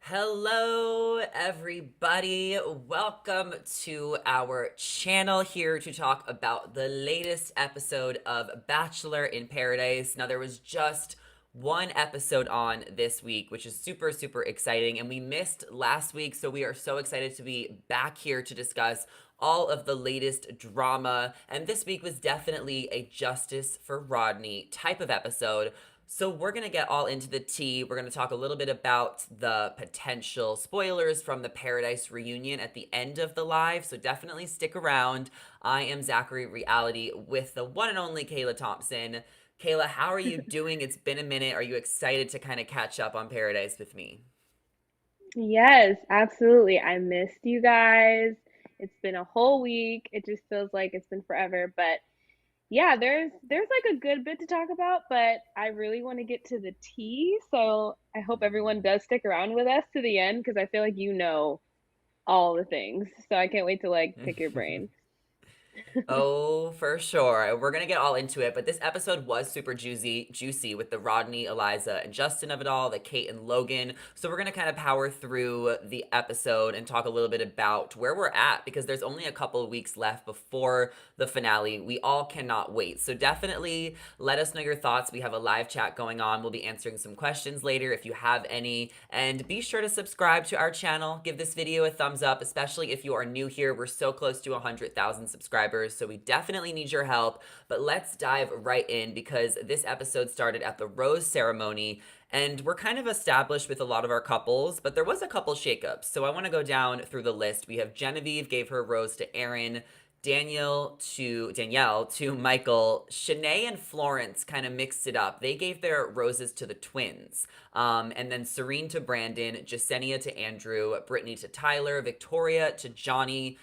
Hello, everybody. Welcome to our channel here to talk about the latest episode of Bachelor in Paradise. Now, there was just one episode on this week, which is super, super exciting. And we missed last week, so we are so excited to be back here to discuss all of the latest drama. And this week was definitely a Justice for Rodney type of episode. So we're going to get all into the tea. We're going to talk a little bit about the potential spoilers from the Paradise reunion at the end of the live. So definitely stick around. I am Zachary Reality with the one and only Kayla Thompson. Kayla, how are you doing? It's been a minute. Are you excited to kind of catch up on Paradise with me? Yes, absolutely. I missed you guys. It's been a whole week. It just feels like it's been forever, but yeah, there's like a good bit to talk about, but I really want to get to the tea, so I hope everyone does stick around with us to the end because I feel like you know all the things. So I can't wait to like pick your brain. Oh, for sure. We're gonna get all into it, but this episode was super juicy with the Rodney, Eliza, and Justin of it all, the Kate and Logan. So we're gonna kind of power through the episode and talk a little bit about where we're at because there's only a couple of weeks left before the finale. We all cannot wait. So definitely let us know your thoughts. We have a live chat going on. We'll be answering some questions later if you have any. And be sure to subscribe to our channel. Give this video a thumbs up, especially if you are new here. We're so close to 100,000 subscribers, so we definitely need your help. But let's dive right in because this episode started at the rose ceremony. And we're kind of established with a lot of our couples, but there was a couple shakeups. So I want to go down through the list. We have Genevieve gave her rose to Aaron. Danielle to Michael. Shanae and Florence kind of mixed it up. They gave their roses to the twins. And then Serene to Brandon, Jasenia to Andrew, Brittany to Tyler, Victoria to Johnny,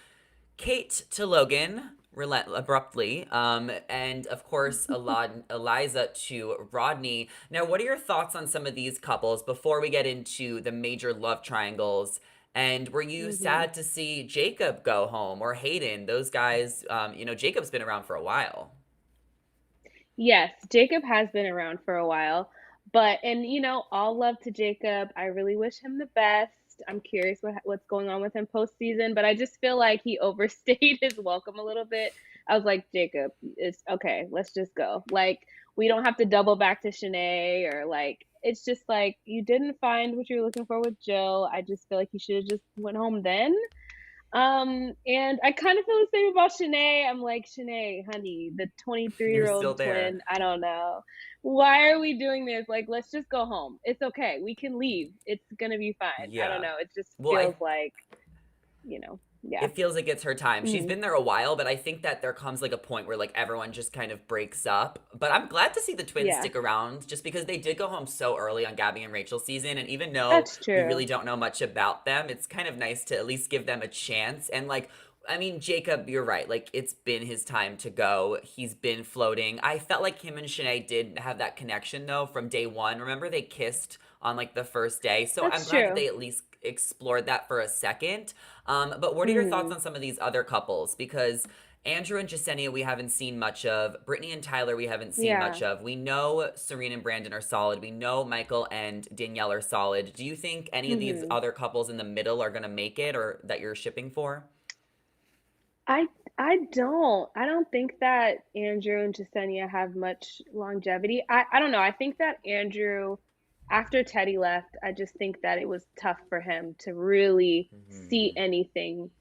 Kate to Logan, abruptly, and of course, Eliza to Rodney. Now, what are your thoughts on some of these couples before we get into the major love triangles? And were you hmm sad to see Jacob go home or Hayden? Those guys, Jacob's been around for a while. Yes, Jacob has been around for a while, but all love to Jacob. I really wish him the best. I'm curious what's going on with him postseason, but I just feel like he overstayed his welcome a little bit. I was like, Jacob, it's okay. Let's just go. Like, we don't have to double back to Shanae or like it's just like you didn't find what you're looking for with Jill. I just feel like you should have just went home then. And I kind of feel the same about Shanae. I'm like, Shanae, honey, the 23 You're year still old there. twin, I don't know. Why are we doing this? Like, let's just go home. It's okay. We can leave. It's gonna be fine. I don't Yeah. know. It just Well, feels like, yeah. it feels like it's her time. She's Mm, been there a while, but I think that there comes like a point where like everyone just kind of breaks up. But I'm glad to see the twins yeah, stick around just because they did go home so early on Gabby and Rachel's season. And even though that's we true. really don't know much about them, it's kind of nice to at least give them a chance. And like, I mean, Jacob, you're right. Like, it's been his time to go. He's been floating. I felt like him and Shanae did have that connection though from day one. Remember they kissed on like the first day. So I'm That's glad that true. they at least explored that for a second. But what are your thoughts hmm on some of these other couples? Because Andrew and Jasenia, we haven't seen much of. Brittany and Tyler, we haven't seen Yeah. much of. We know Serene and Brandon are solid. We know Michael and Danielle are solid. Do you think any of these hmm other couples in the middle are going to make it or that you're shipping for? I I don't. I don't think that Andrew and Jasenia have much longevity. I don't know. I think that Andrew, after Teddy left, I just think that it was tough for him to really see Hmm. anything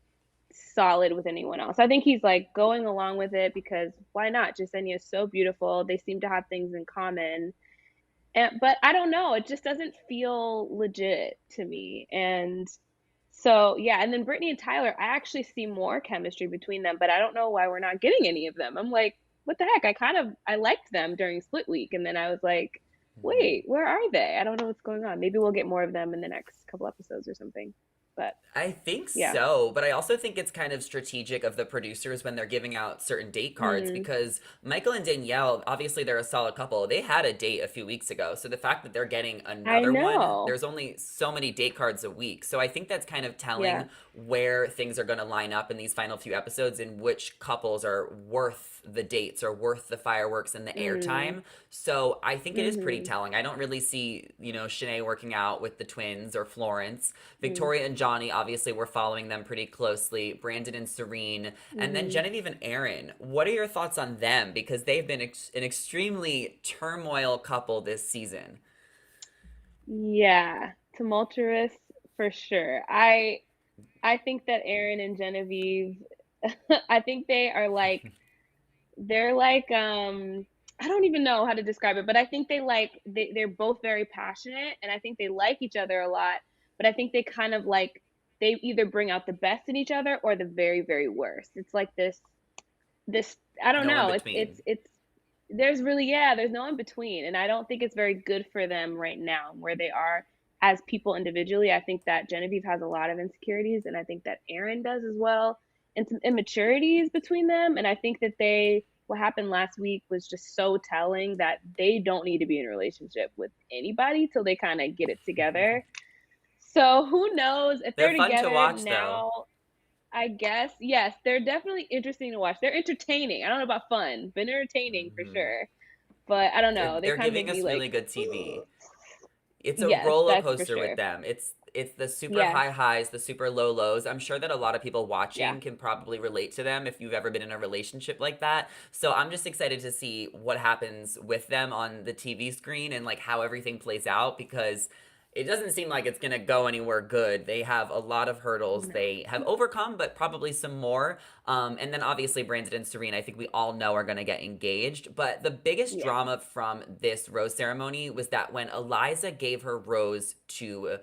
solid with anyone else. I think he's like going along with it because why not? Jasenia is so beautiful. They seem to have things in common. But I don't know. It just doesn't feel legit to me. And so yeah, and then Brittany and Tyler, I actually see more chemistry between them, but I don't know why we're not getting any of them. I'm like, what the heck? I liked them during Split Week, and then I was like, Hmm. wait, where are they? I don't know what's going on. Maybe we'll get more of them in the next couple episodes or something. But I think yeah. so, but I also think it's kind of strategic of the producers when they're giving out certain date cards Mm, because Michael and Danielle, obviously they're a solid couple. They had a date a few weeks ago. So the fact that they're getting I another one, know. there's only so many date cards a week. So I think that's kind of Yeah. telling where things are going to line up in these final few episodes and which couples are worth the dates or worth the fireworks and the Mm, airtime. So I think it is pretty mhm. telling. I don't really see, Shanae working out with the twins or Florence. Mm, Victoria and Johnny, obviously, we're following them pretty closely. Brandon and Serene, and then mhm. Genevieve and Aaron. What are your thoughts on them? Because they've been an extremely turmoil couple this season. Yeah, tumultuous for sure. I think that Aaron and Genevieve, I think they are like they're like I don't even know how to describe it, but I think they're both very passionate and I think they like each other a lot, but I think they kind of like they either bring out the best in each other or the very, very worst. It's like this I don't No in know. between. It's there's really yeah, there's no in between and I don't think it's very good for them right now where they are as people individually. I think that Genevieve has a lot of insecurities and I think that Aaron does as well and some immaturities between them and I think that they what happened last week was just so telling that they don't need to be in a relationship with anybody till they kind of get it together. So who knows if They're they're fun to together watch, though. now I guess, yes, they're definitely interesting to watch. They're entertaining. I don't know about fun, but entertaining for Hmm. sure. But I don't They're know. They they're kind of make giving me us like, really good TV. "Ugh." It's a Yes, roller that's for coaster with sure. them. It's the super Yes. high highs, the super low lows. I'm sure that a lot of people Yeah. watching can probably relate to them if you've ever been in a relationship like that. So I'm just excited to see what happens with them on the TV screen and like how everything plays out because it doesn't seem like it's going to go anywhere good. They have a lot of hurdles No. they have overcome, but probably some more. And then obviously Brandon and Serene, I think we all know are going to get engaged. But the biggest Yeah. drama from this rose ceremony was that when Eliza gave her rose to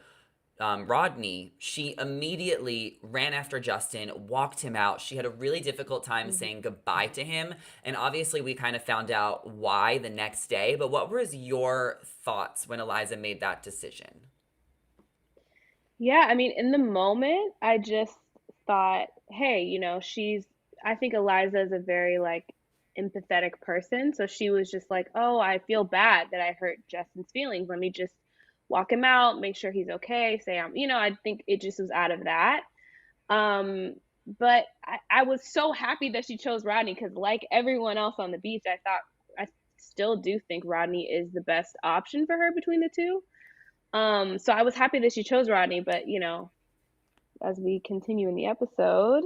Rodney, she immediately ran after Justin, walked him out. She had a really difficult time Mhm. saying goodbye to him. And obviously, we kind of found out why the next day. But what was your thoughts when Eliza made that decision? Yeah, I mean, in the moment, I just thought, hey, I think Eliza is a very like empathetic person. So she was just like, oh, I feel bad that I hurt Justin's feelings. Let me just walk him out, make sure he's okay, say I think it just was out of that. But I was so happy that she chose Rodney because, like everyone else on the beach, I still do think Rodney is the best option for her between the two. So I was happy that she chose Rodney, but as we continue in the episode,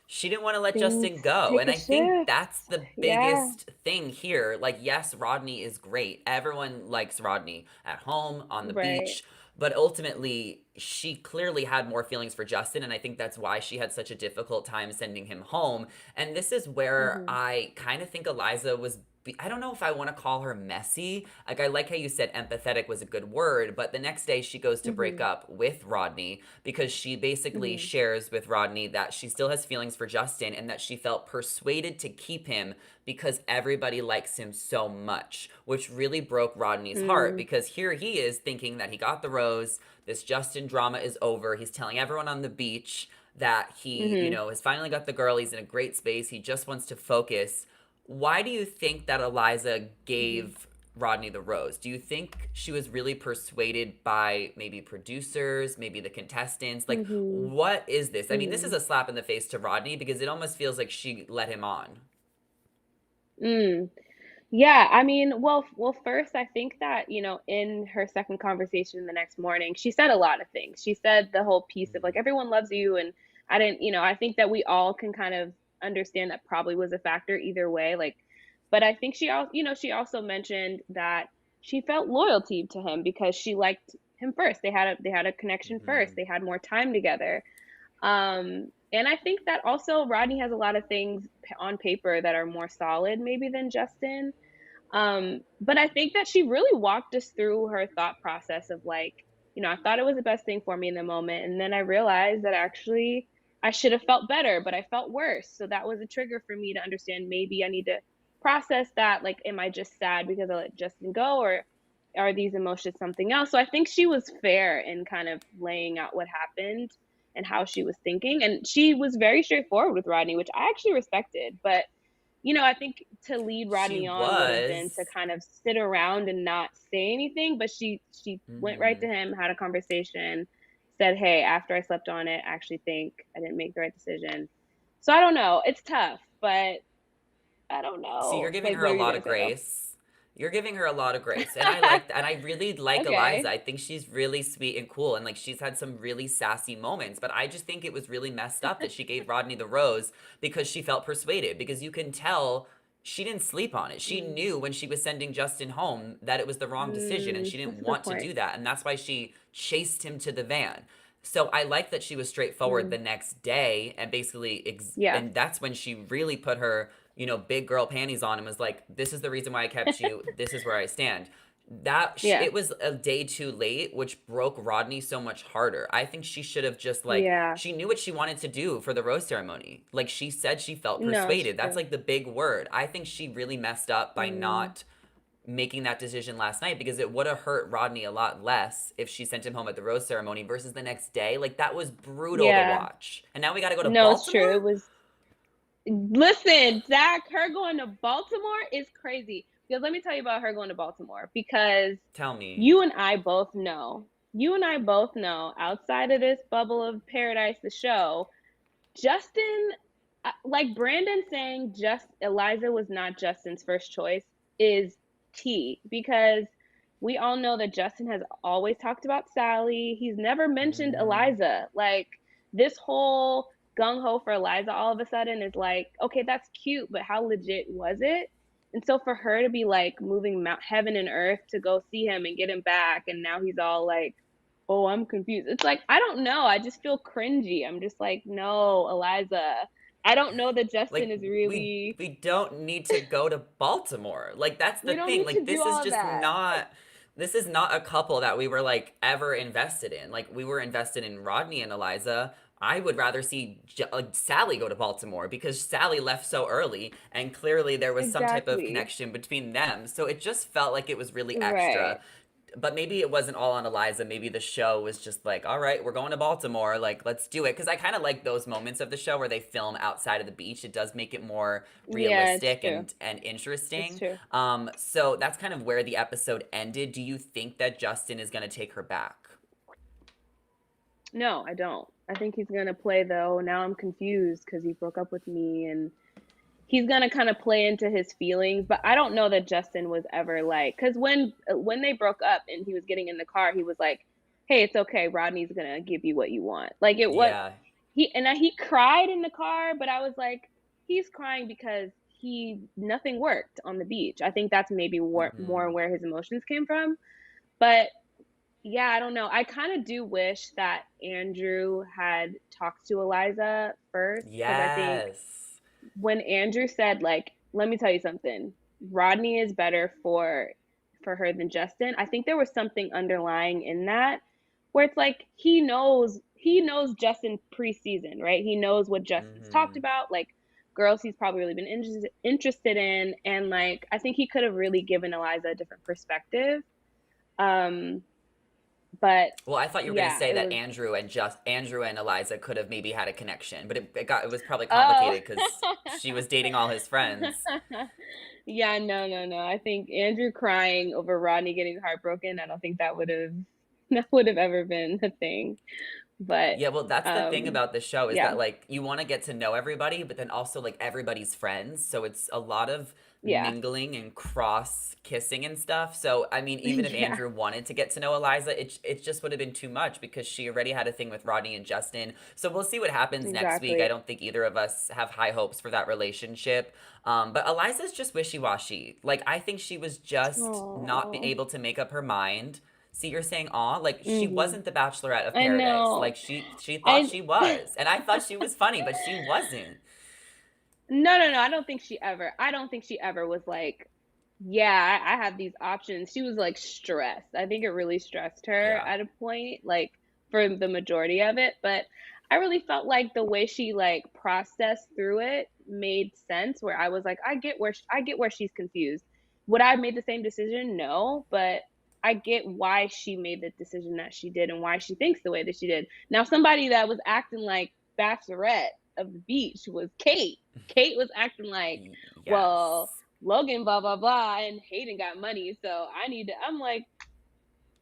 She didn't want to let things Justin go. take And a I think shift. that's the Yeah, biggest thing here. Like, yes, Rodney is great. Everyone likes Rodney at home, on the right. beach. But ultimately, she clearly had more feelings for Justin. And I think that's why she had such a difficult time sending him home. And this is where Mhm. I kind of think Eliza was. I don't know if I want to call her messy. Like, I like how you said empathetic was a good word, but the next day she goes to break Mhm. up with Rodney because she basically Mhm. shares with Rodney that she still has feelings for Justin and that she felt persuaded to keep him because everybody likes him so much, which really broke Rodney's heart Mm. because here he is thinking that he got the rose, this Justin drama is over. He's telling everyone on the beach that he, Mhm. has finally got the girl, he's in a great space, he just wants to focus. Why do you think that Eliza Mhm. gave Rodney the rose? Do you think she was really persuaded by maybe producers, maybe the contestants? Like, Mhm. what is this? I mean, this is Mm. a slap in the face to Rodney because it almost feels like she let him on. Mm. Yeah, I mean, first, I think that, in her second conversation the next morning, she said a lot of things. She said the whole piece of like, everyone loves you. And I didn't, I think that we all can kind of understand that probably was a factor either way. Like, but I think she also mentioned that she felt loyalty to him because she liked him first. They had a connection first. Mm-hmm. They had more time together. And I think that also Rodney has a lot of things on paper that are more solid maybe than Justin. But I think that she really walked us through her thought process of like, I thought it was the best thing for me in the moment. And then I realized that actually I should have felt better, but I felt worse. So that was a trigger for me to understand maybe I need to process that. Like, am I just sad because I let Justin go? Or are these emotions something else? So I think she was fair in kind of laying out what happened and how she was thinking. And she was very straightforward with Rodney, which I actually respected. But, I think to lead She Rodney on would have been to was. kind of sit around and not say anything. But she went right Hmm. to him, had a conversation, said, "Hey, after I slept on it, I actually think I didn't make the right decision." So I don't know. It's tough, but I don't See, you're know. giving Like, her what a are you lot gonna of say though? grace. You're giving her a lot of grace. And I like that. And I really like Eliza. Okay. I think she's really sweet and cool. And like she's had some really sassy moments. But I just think it was really messed up that she gave Rodney the rose because she felt persuaded. Because you can tell she didn't sleep on it. She Mm, knew when she was sending Justin home that it was the wrong decision and she that's didn't a good want to point. do that. And that's why she chased him to the van. So I like that she was straightforward Mm, the next day and basically yeah. and that's when she really put her, big girl panties on and was like, "This is the reason why I kept you. This is where I stand." Yeah. It was a day too late, which broke Rodney so much harder. I think she should have just like Yeah. she knew what she wanted to do for the rose ceremony. Like she said she felt No, it's persuaded. That's true. like the big word. I think she really messed up by Mm, not making that decision last night because it would have hurt Rodney a lot less if she sent him home at the rose ceremony versus the next day. Like that was brutal to yeah. watch. And now we got to go to No, it's true. It Baltimore? was. Listen, Zach, her going to Baltimore is crazy. Because let me tell you about her going to Baltimore. Because Tell me. you and I both know, outside of this bubble of paradise, the show, Justin, like Brandon saying, just Eliza was not Justin's first choice is key because we all know that Justin has always talked about Sally. He's never mentioned Mhm. Eliza. Like this whole gung ho for Eliza all of a sudden is like, okay, that's cute, but how legit was it? And so for her to be like moving heaven and earth to go see him and get him back, and now he's all like, oh, I'm confused. It's like, I don't know. I just feel cringy. I'm just like, no, Eliza. I don't know that Justin Like is we really, we don't need to go to Baltimore. Like that's the we don't thing. need to Like do this is all of just that. not this is not a couple that we were like ever invested in. Like we were invested in Rodney and Eliza. I would rather see Sally go to Baltimore because Sally left so early and clearly there was some type of Exactly. connection between them. So it just felt like it was really Right. extra. But maybe it wasn't all on Eliza. Maybe the show was just like, all right, we're going to Baltimore. Like, let's do it. Because I kind of like those moments of the show where they film outside of the beach. It does make it more Yeah, it's realistic true. and It's interesting. true. So that's kind of where the episode ended. Do you think that Justin is going to take her back? No, I don't. I think he's gonna play though. Now I'm confused because he broke up with me, and he's gonna kind of play into his feelings. But I don't know that Justin was ever like, because when they broke up and he was getting in the car, he was like, "Hey, it's okay. Rodney's gonna give you what you want." Like it was Yeah. he cried in the car, but I was like, he's crying because he nothing worked on the beach. I think that's maybe more Hmm. where his emotions came from. But yeah, I don't know. I kind of do wish that Andrew had talked to Eliza first because I think Yes. when Andrew said like, "Let me tell you something. Rodney is better for her than Justin." I think there was something underlying in that where it's like he knows Justin preseason, right? He knows what Justin's talked Hmm. about, like girls he's probably really been interested in, and like I think he could have really given Eliza a different perspective. Um but Well, I thought you were gonna yeah, say it that was Andrew and Eliza could have maybe had a connection, but it was probably oh. complicated because she was dating all his friends. Yeah, no, no, no. I think Andrew crying over Rodney getting heartbroken, I don't think that would have that would have ever been a thing. But Yeah, well, that's the thing um about this show is yeah, that like you want to get to know everybody, but then also like everybody's friends. So it's a lot of yeah. mingling and cross kissing and stuff. So I mean, even if Yeah, Andrew wanted to get to know Eliza, it just would have been too much because she already had a thing with Rodney and Justin. So we'll see what happens next week. I exactly. don't think either of us have high hopes for that relationship. But Eliza's just wishy washy. Like I think she was just not be Oh. able to make up her mind. See, you're saying aw, like she Mhm. wasn't the Bachelorette of I Paradise. know. Like she thought I she was, and I thought she was funny, but she wasn't. No, no, no. I don't think she ever was like, yeah, I have these options. She was like stressed. I think it really stressed her Yeah. at a point, like for the majority of it. But I really felt like the way she like processed through it made sense. Where I was like, I get where she's confused. Would I have made the same decision? No, but I get why she made the decision that she did and why she thinks the way that she did. Now, somebody that was acting like Bachelorette of the beach was Kate. Kate was acting like, well, Yes. Logan, blah, blah, blah, and Hayden got money. So I need to, I'm like,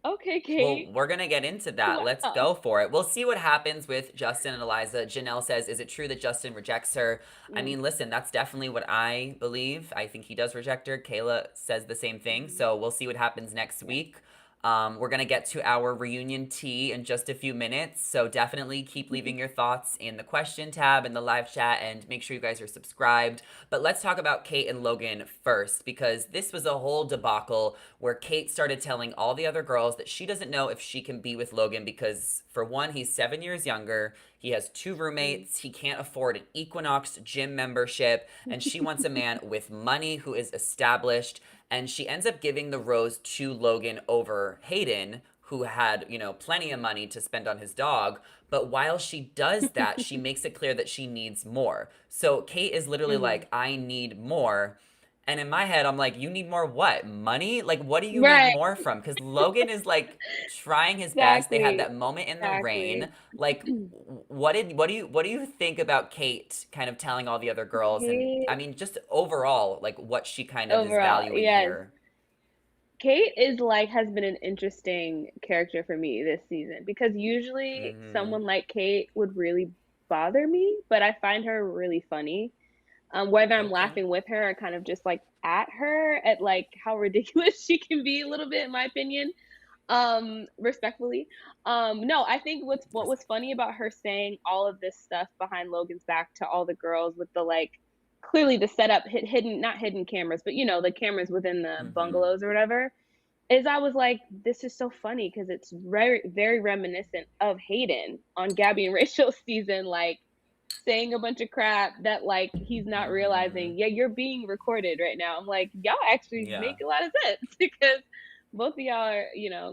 okay, Well, Kate, we're gonna get into that. Let's wow. go for it. We'll see what happens with Justin and Eliza. Janelle says, "Is it true that Justin rejects her?" I Mm, mean, listen, that's definitely what I believe. I think he does reject her. Kayla says the same thing. mhm, So we'll see what happens next yeah. week. We're gonna get to our reunion tea in just a few minutes. So definitely keep leaving your thoughts in the question tab in the live chat, and make sure you guys are subscribed. But let's talk about Kate and Logan first, because this was a whole debacle where Kate started telling all the other girls that she doesn't know if she can be with Logan because, for one, he's 7 years younger. He has two Mm. roommates. He can't afford an Equinox gym membership. And she wants a man with money who is established. And she ends up giving the rose to Logan over Hayden, who had, plenty of money to spend on his dog. But while she does that, she makes it clear that she needs more. So Kate is literally Mhm. like, I need more. And in my head, I'm like, you need more what? Money? Like, what do you need Right. more from? Because Logan is like trying his best. They had Exactly. that moment in the rain. Exactly. Like, what do you think about Kate kind of telling all the other girls? And Kate I mean, just overall, like what she kind of is overall, valuing yes. here. Kate is like has been an interesting character for me this season because usually Mm-hmm. someone like Kate would really bother me, but I find her really funny. Whether I'm Okay. laughing with her or kind of just like at her at like how ridiculous she can be a little bit in my opinion. Respectfully. No, I think what was funny about her saying all of this stuff behind Logan's back to all the girls with the like clearly the setup hidden not hidden cameras, but the cameras within the Mm-hmm. bungalows or whatever, is I was like, this is so funny because it's very, very reminiscent of Hayden on Gabby and Rachel's season, like saying a bunch of crap that like he's not Mm-hmm. realizing, yeah, you're being recorded right now. I'm like, y'all actually Yeah. make a lot of sense because both of y'all are,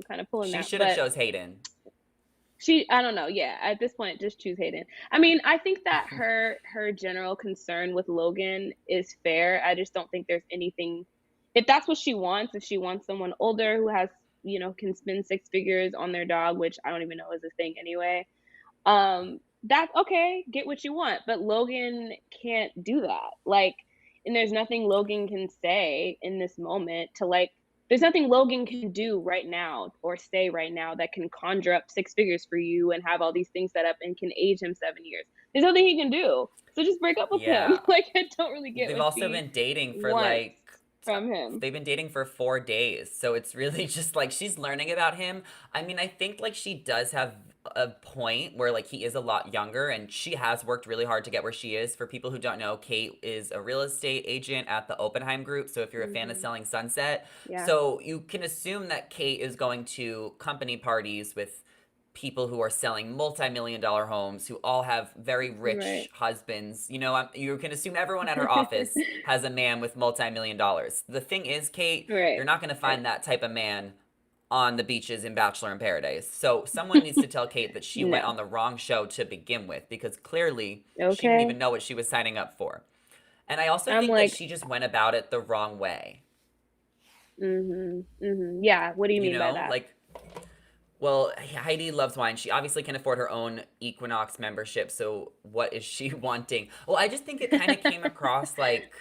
kind of pulling She that. should have But chose Hayden. I don't know, yeah, at this point, just choose Hayden. I mean, I think that her general concern with Logan is fair. I just don't think there's anything, if that's what she wants, if she wants someone older who has, can spend six figures on their dog, which I don't even know is a thing anyway. That's okay, get what you want, but Logan can't do that. Like, and there's nothing Logan can say in this moment to like there's nothing Logan can do right now or say right now that can conjure up six figures for you and have all these things set up and can age him 7 years. There's nothing he can do. So just break up with him. Yeah. Like I don't really get They've what also she been dating for wants like from him. they've been dating for 4 days, so it's really just like she's learning about him. I mean, I think like she does have a point where like he is a lot younger, and she has worked really hard to get where she is. For people who don't know, Kate is a real estate agent at the Oppenheim Group. So if you're a fan of Hmm. Selling Sunset, Yeah. so you can assume that Kate is going to company parties with people who are selling multi-million dollar homes who all have very rich Right. husbands. You can assume everyone at her office has a man with multi-million dollars. The thing is, Kate, Right. you're not going to Right. find that type of man on the beaches in Bachelor in Paradise. So someone needs to tell Kate that she went No. on the wrong show to begin with, because clearly she didn't even Okay. know what she was signing up for. And I also I'm think that like, she just went about it the wrong way. mhm, mhm. Yeah, what do you You mean by know, that? like, well, Heidi loves wine. She obviously can afford her own Equinox membership. So what is she wanting? Well, I just think it kind of came across like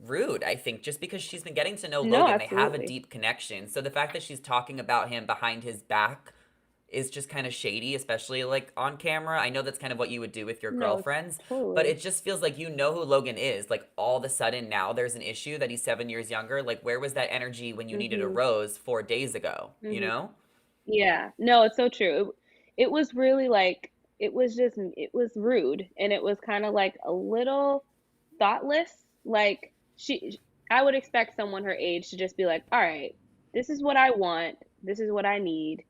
rude, I think, just because she's been getting to know No, Logan. They have a absolutely. deep connection. So the fact that she's talking about him behind his back is just kind of shady, especially like on camera. I know that's kind of what you would do with your No, girlfriends, but totally. it just feels like you know who Logan is. Like all of a sudden now there's an issue that he's 7 years younger. Like where was that energy when you needed a Mhm, rose 4 days ago? You mhm. know? Yeah. No, it's so true. It was really like it was rude and it was kind of like a little thoughtless. Like I would expect someone her age to just be like, "All right, this is what I want. This is what I need."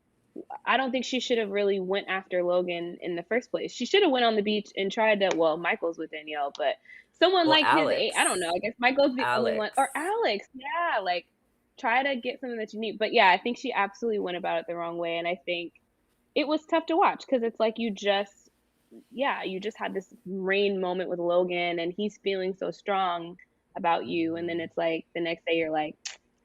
I don't think she should have really went after Logan in the first place. She should have went on the beach and tried to. Well, Michael's with Danielle, but someone Well, like his age. I don't know. Alex. I guess Michael's the only one, or Alex. Alex. Yeah, like try to get something that you need. But yeah, I think she absolutely went about it the wrong way, and I think it was tough to watch because it's like you just had this rain moment with Logan, and he's feeling so strong about you, and then Mhm. it's like the next day you're like,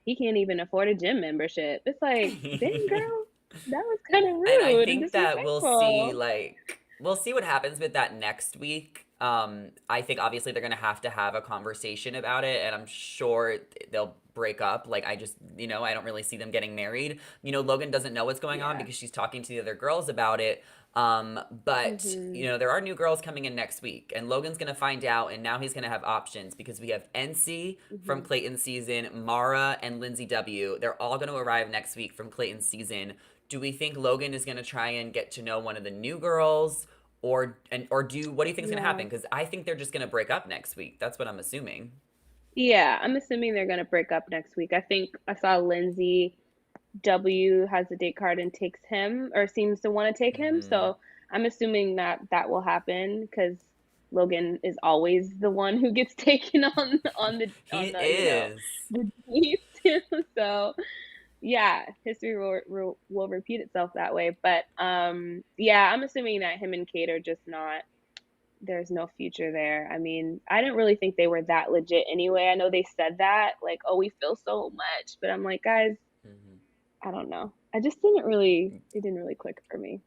he can't even afford a gym membership. It's like, dang girl, that was kind of And I rude and think that disrespectful. we'll see what happens with that next week. I think obviously they're gonna have a conversation about it, and I'm sure they'll break up. Like I just, I don't really see them getting married. Logan doesn't know what's going on Yeah. because she's talking to the other girls about it. But Mhm. there are new girls coming in next week, and Logan's gonna find out, and now he's gonna have options because we have NC from Mhm. Clayton's season, Mara and Lindsay W. They're all gonna arrive next week from Clayton's season. Do we think Logan is going to try and get to know one of the new girls, or what do you think is going to Yeah. happen? Because I think they're just going to break up next week. That's what I'm assuming. Yeah, I'm assuming they're gonna break up next week. I think I saw Lindsay W has a date card and takes him or seems to want to take him. Hmm. So I'm assuming that that will happen because Logan is always the one who gets taken He on the is. the dates. So yeah, history will repeat itself that way. But yeah, I'm assuming that him and Kate are just not. There's no future there. I mean, I didn't really think they were that legit anyway. I know they said that, like, oh, we feel so much, but I'm like, guys, Mhm. I don't know. I just didn't really, it didn't really click for me.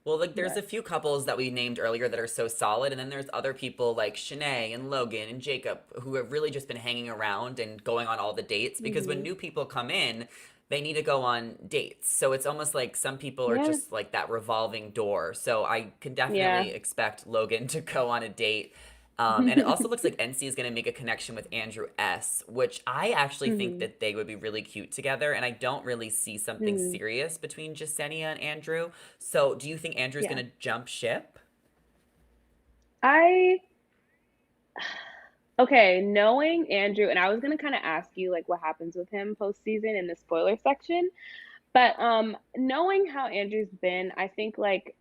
Well, like there's But a few couples that we named earlier that are so solid, and then there's other people like Shanae and Logan and Jacob who have really just been hanging around and going on all the dates because when hmm new people come in, they need to go on dates. So it's almost like some people are yeah, just like that revolving door. So I can yeah. definitely expect Logan to go on a date. And it also looks like NC is going to make a connection with Andrew S, which I actually think hmm that they would be really cute together. And I don't really see something hmm serious between Jasenia and Andrew. So, do you think Andrew's Yeah. gonna jump ship? I okay, knowing Andrew, and I was gonna kind of ask you like what happens with him postseason in the spoiler section, but knowing how Andrew's been, I think like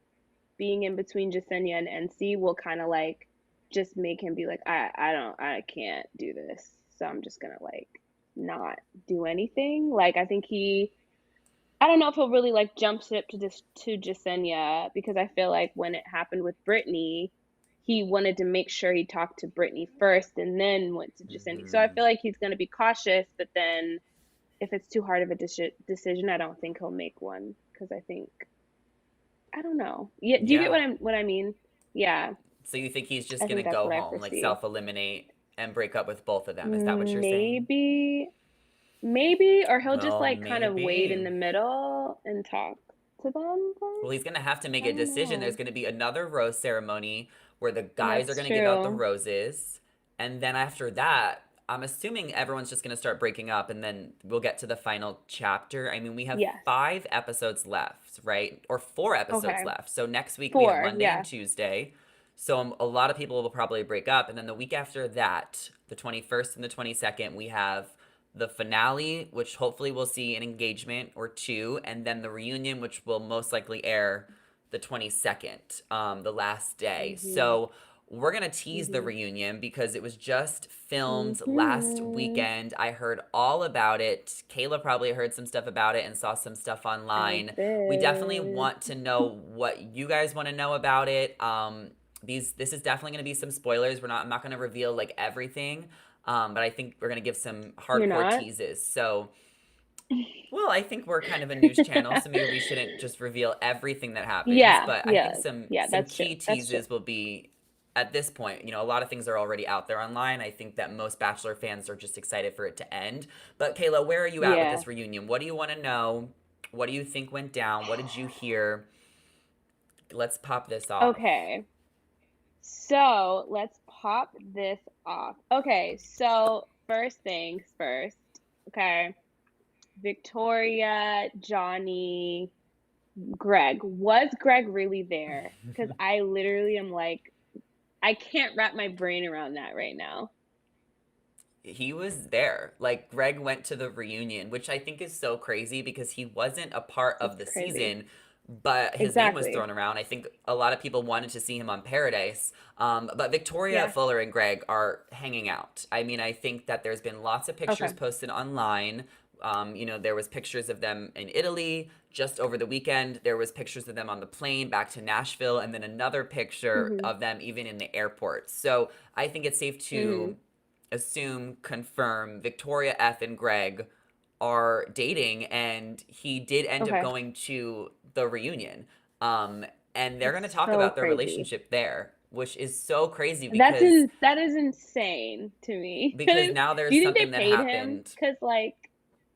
being in between Jasenia and NC will kind of like just make him be like, I can't do this, so I'm just gonna like not do anything. Like I think I don't know if he'll really like jump ship to just to Jasenia because I feel like when it happened with Brittany, he wanted to make sure he talked to Brittany first and then went to Jasenia. So I Hmm. feel like he's gonna be cautious, but then if it's too hard of a decision, I don't think he'll make one because I think I don't know. Yeah, do you get Yeah. what I mean? Yeah, So you think he's just I gonna think that's go what I home, like foresee. self-eliminate and break up with both of them? Is that what you're saying? Maybe, maybe, or he'll just Well, like kind of wait in maybe. the middle and talk to them Well, he's first. gonna have to make I a don't decision. There's know. gonna be another rose ceremony where the guys are That's gonna give out the true. roses, and then after that, I'm assuming everyone's just gonna start breaking up, and then we'll get to the final chapter. I mean, we have Yes. 5 episodes left, right? Or 4 episodes Okay. left. So next week we have 4. Monday and Yeah. Tuesday. So a lot of people will probably break up, and then the week after that, the 21st and the 22nd, we have the finale, which hopefully we'll see an engagement or two, and then the reunion, which will most likely air the 22nd, the last day. Mhm. So we're going to tease the Mhm. reunion because it was just filmed last Mhm. weekend. I heard all about it. Kayla probably heard some stuff about it and saw some stuff I online. We definitely did. want to know what you guys want to know about it. This is definitely going to be some spoilers. I'm not going to reveal like everything. But I think we're going to give some You're hardcore not? teases. So, well, I think we're kind of a news channel, so maybe we shouldn't just reveal everything that happens. Yeah. But I think Yeah. some Yeah, some that's true. key That's true. teases will be at this point. A lot of things are already out there online. I think that most Bachelor fans are just excited for it to end. But Kayla, where are you at with Yeah. this reunion? What do you want to know? What do you think went down? What did you hear? Let's pop this off. Okay. So, let's pop this off. Okay, so first things first. Okay. Victoria, Johnny, Greg. Was Greg really there? Because I literally am like, I can't wrap my brain around that right now. He was there. Like Greg went to the reunion, which I think is so crazy because he wasn't a part of It's the crazy. season, but his name was Exactly. thrown around. I think a lot of people wanted to see him on Paradise. But Victoria Yeah. Fuller and Greg are hanging out. I mean, I think that there's been lots of pictures Okay. posted online. There was pictures of them in Italy just over the weekend. There was pictures of them on the plane back to Nashville, and then another picture Mhm. of them even in the airport. So I think it's safe Mhm. to assume, confirm Victoria F and Greg are dating, and he did end up Okay. going to the reunion. Um, and they're going to That's talk so about their crazy. relationship there, which is so crazy That is insane to me. Do because now there's you think they something that paid him? happened. Because like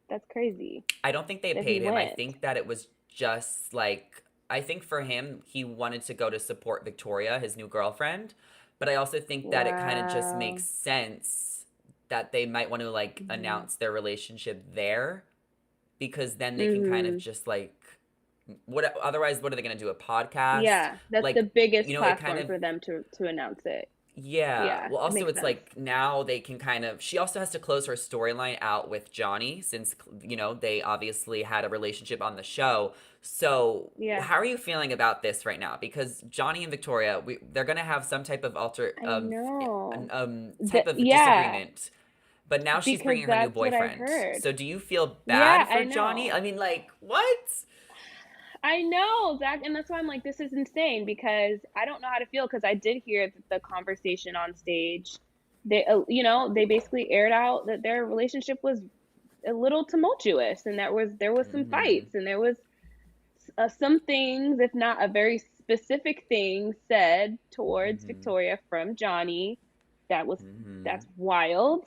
that's crazy I don't think they that he paid him. I went. think that it was just like, I think for him, he wanted to go to support Victoria, his new girlfriend. But I also think that it kind of just Wow. makes sense that they might want to like Mhm. announce their relationship there, because then they can kind of Mhm. just like, what otherwise what are they going to do, a podcast? Yeah, that's the Like, biggest it kind platform of, for them to announce it. yeah. Yeah, Well, it also makes it's sense. like now they can kind of, she also has to close her storyline out with Johnny, since they obviously had a relationship on the show. So, Yeah, how are you feeling about this right now? Because Johnny and Victoria, they're going to have some type of I know. type of Yeah, disagreement. But now she's because bringing her new that's what I boyfriend. heard. So, do you feel Yeah, bad for I Johnny? know. I mean, like, what? I know, Zach, and that's why I'm like, this is insane because I don't know how to feel because I did hear that the conversation on stage. They basically aired out that their relationship was a little tumultuous, and there was some Mhm. fights, and there was some things, if not a very specific thing, said towards Mhm. Victoria from Johnny. That was Mhm. that's wild.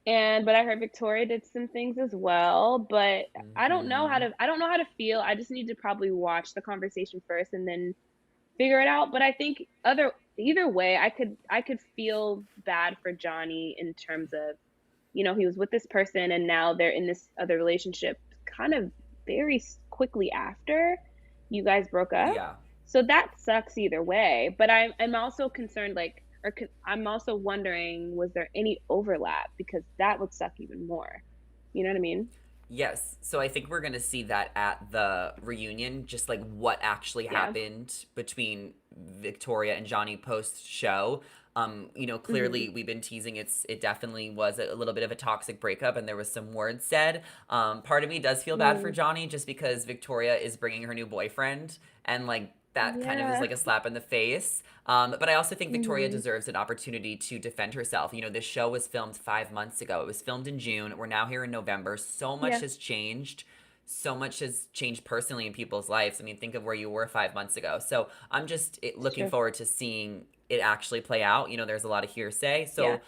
But I heard Victoria did some things as well, but Mhm. I don't know how to feel. I just need to probably watch the conversation first and then figure it out. But I think either way, I could feel bad for Johnny in terms of, he was with this person and now they're in this other relationship kind of very quickly after you guys broke up. Yeah. So that sucks either way. But I'm also concerned, like, I'm also wondering, was there any overlap? Because that would suck even more. You know what I mean? Yes. So I think we're going to see that at the reunion, just like what actually Yeah. happened between Victoria and Johnny post show. Hmm. Clearly we've been teasing, it definitely was a little bit of a toxic breakup, and there was some words said. Part of me does feel bad for Mm. Johnny just because Victoria is bringing her new boyfriend, and like that kind of is Yeah. like a slap in the face. But I also think Victoria Hmm. deserves an opportunity to defend herself. This show was filmed 5 months ago. It was filmed in June. We're now here in November. So much Yeah. has changed. So much has changed personally in people's lives. I mean, think of where you were 5 months ago. So I'm just It's looking true. forward to seeing it actually play out. There's a lot of hearsay. Yeah. So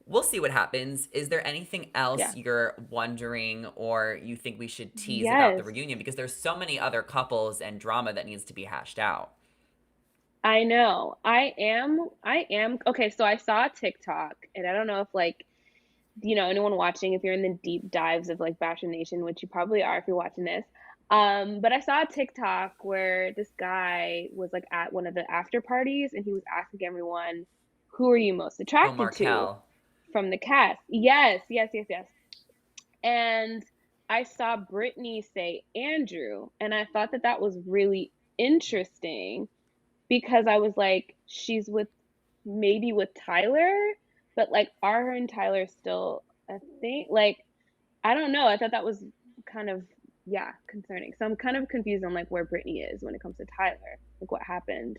we'll see what happens. Is there anything else Yeah. you're wondering or you think we should tease about the Yes. reunion? Because there's so many other couples and drama that needs to be hashed out. I know. I am okay, so I saw a TikTok and I don't know if like, anyone watching, if you're in the deep dives of like Bachelor Nation, which you probably are if you're watching this. But I saw a TikTok where this guy was like at one of the after parties and he was asking everyone, who are you most Oh, attracted to Markel. from the cast? Yes, yes, yes, yes. And I saw Brittany say Andrew, and I thought that that was really interesting because I was like, she's with maybe with Tyler, but like, are her and Tyler still a thing? Like, I don't know. I thought that was kind of, yeah, concerning. So I'm kind of confused on like where Brittany is when it comes to Tyler. Like, what happened?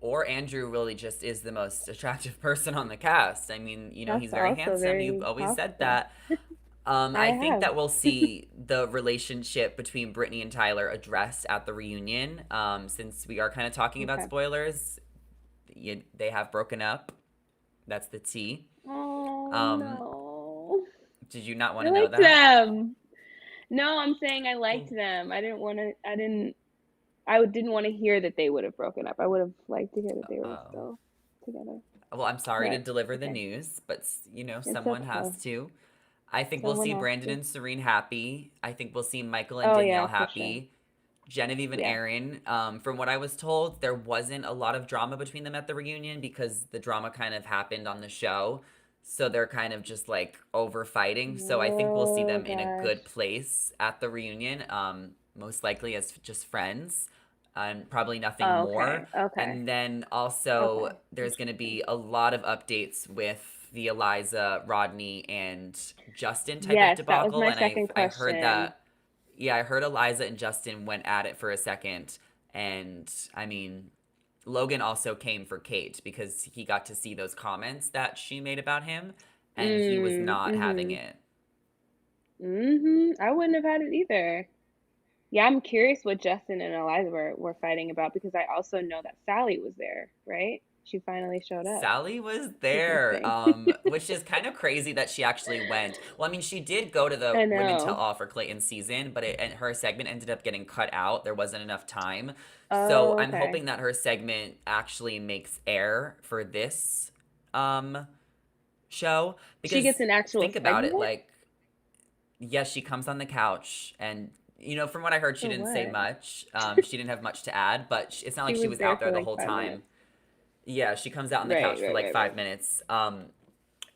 Or Andrew really just is the most attractive person on the cast. I mean, he's That's very also handsome. You've very always said possible. that. I I think have. that we'll see the relationship between Brittany and Tyler addressed at the reunion. Since we are kind of talking about Okay. spoilers, they have broken up. That's the T. Oh Um, no. did you not want I to know liked that? them. No, I'm saying I liked Well, them. I didn't want to hear that they would have broken up. I would have liked to hear that they were oh. still together. Well, I'm sorry to But deliver the okay. news, but It's someone okay. has to. I think we'll Someone see has Brandon to. and Serene happy. I think we'll see Michael and Oh yeah, Danielle for sure. happy. Genevieve and Yeah. Aaron. From what I was told, there wasn't a lot of drama between them at the reunion because the drama kind of happened on the show. So they're kind of just like over fighting. So I think we'll see Oh them in a gosh. good place at the reunion, most likely as just friends, and probably nothing Oh, more. okay. Okay. And then also, Okay. there's going to Interesting. be a lot of updates with the Eliza, Rodney, and Justin type of Yes, that was debacle. my And second I heard question. that, yeah, I heard Eliza and Justin went at it for a second. And I mean, Logan also came for Kate because he got to see those comments that she made about him. and he was not having Mhm. it. I wouldn't have had it either. Yeah, I'm curious what Justin and Eliza were fighting about because I also know that Sally was there, right? She finally showed up. Sally was She's there, missing. which is kind of crazy that she actually went. Well, I mean, she did go to the I Women Tell know. All for Clayton's season, but and her segment ended up getting cut out. There wasn't enough time. So Oh, I'm okay. hoping that her segment actually makes air for this um, show. She gets Because an actual think about it, segment? like, yes, she comes on the couch and from what I heard, she For didn't say what? much. She didn't have much to add, but it's not She like she was was there out for there the like whole 5 minutes. time. Yeah, she comes out on the Right, couch for right, like right, five right. minutes.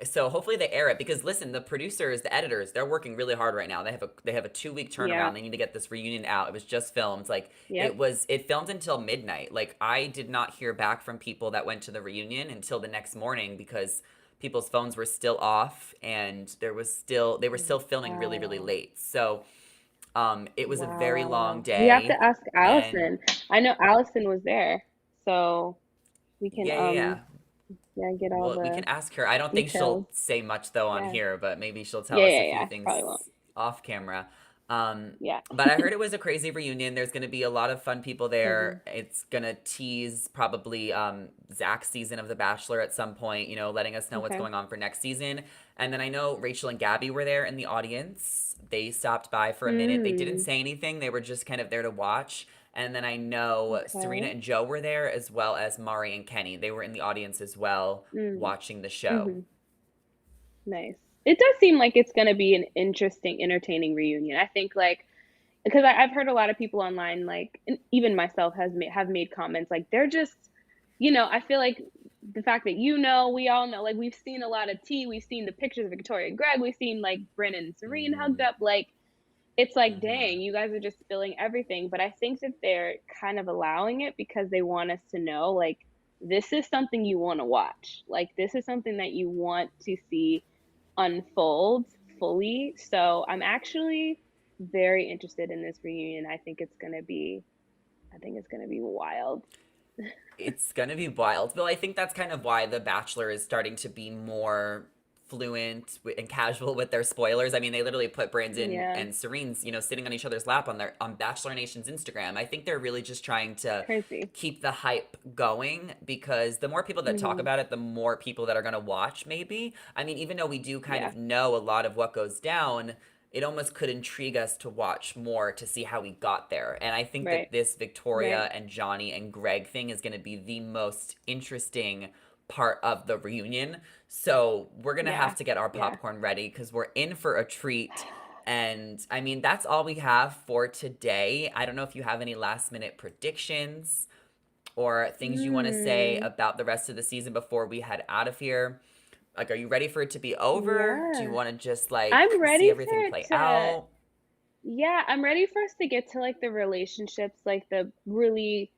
So hopefully they air it because listen, the producers, the editors, they're working really hard right now. They have a 2 week Yeah. turnaround. They need to get this reunion out. It was just filmed. Like Yep. it filmed until midnight. Like I did not hear back from people that went to the reunion until the next morning because people's phones were still off and they were still filming really really Wow. late. So it was a very long Wow. We have day to ask and Allison. I know Allison was there, so we can yeah yeah yeah. yeah, get all Well, we can the ask her. I don't think details. she'll say much though on Yeah. here, but maybe she'll tell Yeah, us a yeah, few yeah. She probably won't. things off camera. Um, Yeah. but I heard it was a crazy reunion. There's going to be a lot of fun people Crazy. there. It's going to tease probably Zach's season of The Bachelor at some point, letting us know what's Okay. going on for next season. And then I know Rachel and Gabby were there in the audience. They stopped by for a minute. They didn't Mm. say anything, they were just kind of there to watch. And then I know Serena Okay. and Joe were there as well as Mari and Kenny. They were in the audience as well Mm. watching the show. Mhm. Nice. It does seem like it's going to be an interesting, entertaining reunion. I think like because I've heard a lot of people online, like and even myself have made comments like they're just, I feel like the fact that we all know, like we've seen a lot of tea, we've seen the pictures of Victoria and Greg, we've seen like Brennan and Serene hugged Mm-hmm. up, like it's like Mm-hmm. dang, you guys are just spilling everything. But I think that they're kind of allowing it because they want us to know, like this is something you want to watch, like this is something that you want to see unfold fully. So I'm actually very interested in this reunion. I think it's gonna be wild. It's gonna be wild. Well, I think that's kind of why The Bachelor is starting to be more fluent and casual with their spoilers. I mean, they literally put Brandon Yeah, and Serene's, sitting on each other's lap on Bachelor Nation's Instagram. I think they're really just trying to crazy. keep the hype going because the more people that talk Hmm. about it, the more people that are gonna watch. Maybe. I mean, even though we do kind Yeah, of know a lot of what goes down, it almost could intrigue us to watch more to see how we got there. And I think right, that this right. Victoria and Johnny and Greg thing is going to be the most interesting part of the reunion. So we're going to Yeah, have to get our yeah. popcorn ready because we're in for a treat. And I mean, that's all we have for today. I don't know if you have any last minute predictions or things you want to say Mm, about the rest of the season before we head out of here. Like, are you ready for it to be over? Do you yeah. want to just like I'm see ready for everything it play to. out? Yeah, I'm ready for us to get to like the relationships, like the really,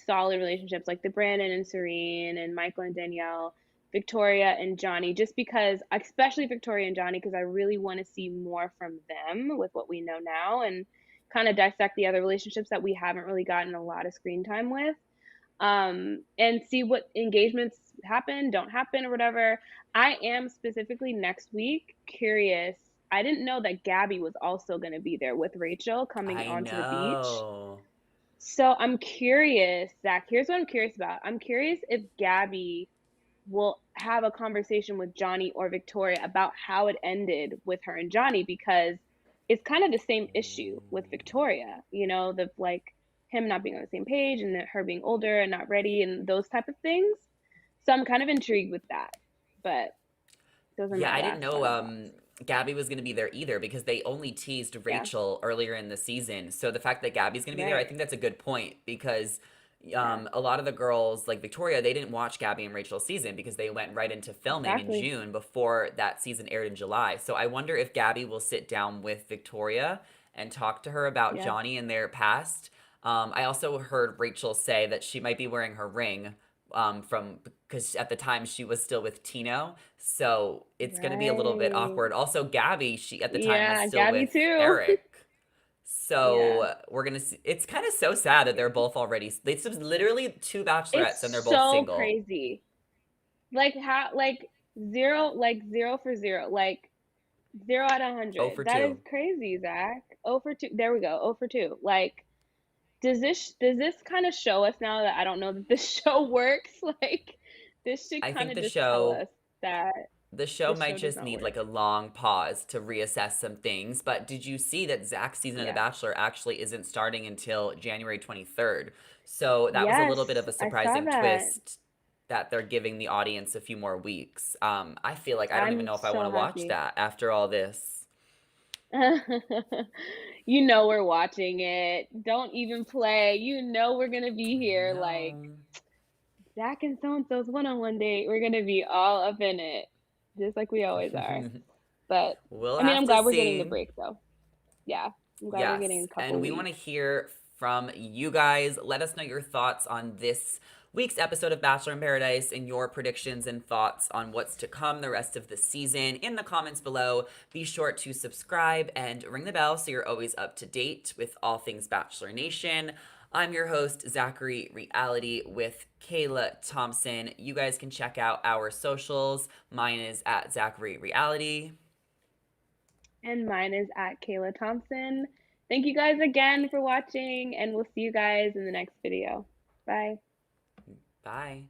solid relationships, like the Brandon and Serene and Michael and Danielle, Victoria and Johnny, just because, especially Victoria and Johnny, because I really want to see more from them with what we know now and kind of dissect the other relationships that we haven't really gotten a lot of screen time with. And see what engagements happen, don't happen, or whatever. I am specifically next week curious. I didn't know that Gabby was also going to be there with Rachel coming I onto the beach. know. So I'm curious, Zach. Here's what I'm curious about. I'm curious if Gabby will have a conversation with Johnny or Victoria about how it ended with her and Johnny because it's kind of the same issue with Victoria, the like him not being on the same page and her being older and not ready and those type of things. So I'm kind of intrigued with that. But those are Yeah, my I didn't last know final thoughts. Gabby was going to be there either because they only teased Yeah, Rachel earlier in the season. So the fact that Gabby's going to be there, I right. think that's a good point because Yeah, a lot of the girls, like Victoria, they didn't watch Gabby and Rachel's season because they went right into filming in exactly. June before that season aired in July. So I wonder if Gabby will sit down with Victoria and talk to her about Yeah. Johnny and their past. I also heard Rachel say that she might be wearing her ring from because at the time she was still with Tino, so it's gonna be a little bit Right. awkward. Also, Gabby, she at the time was Yeah, still Gabby with too. Eric, Yeah. so we're gonna see. It's kind of so sad that they're Crazy. both already. They literally two bachelorettes and they're It's both so single. crazy. Like how like Zero, like zero for zero, like 0 out of 100. for That is 2. crazy, Zach. 0 for 2. There we go. 0 for 2. Like, does this kind of show us now that I don't know that this show works? Like, this should I kind think of just tell us that the show this might show does just not need work. like a long pause to reassess some things. But did you see that Zach's season of The Yeah. Bachelor actually isn't starting until January 23rd? So that was a little bit Yes, of a I saw surprising that. twist that they're giving the audience a few more weeks. I feel like I don't even I'm know if I want so to watch happy. that after all this. You know we're watching it. Don't even play. You know we're gonna be I here like know. Zach and so and so's one-on-one date. We're gonna be all up in it, just like we always are. But We'll I mean, have I'm to glad we're getting the see. break though. Yeah, I'm glad we're getting Yes, a and couple we want to weeks. hear from you guys. Let us know your thoughts on this week's episode of Bachelor in Paradise and your predictions and thoughts on what's to come the rest of the season in the comments below. Be sure to subscribe and ring the bell so you're always up to date with all things Bachelor Nation. I'm your host, Zachary Reality, with Kayla Thompson. You guys can check out our socials. Mine is at Zachary Reality. And mine is at Kayla Thompson. Thank you guys again for watching, and we'll see you guys in the next video. Bye. Bye.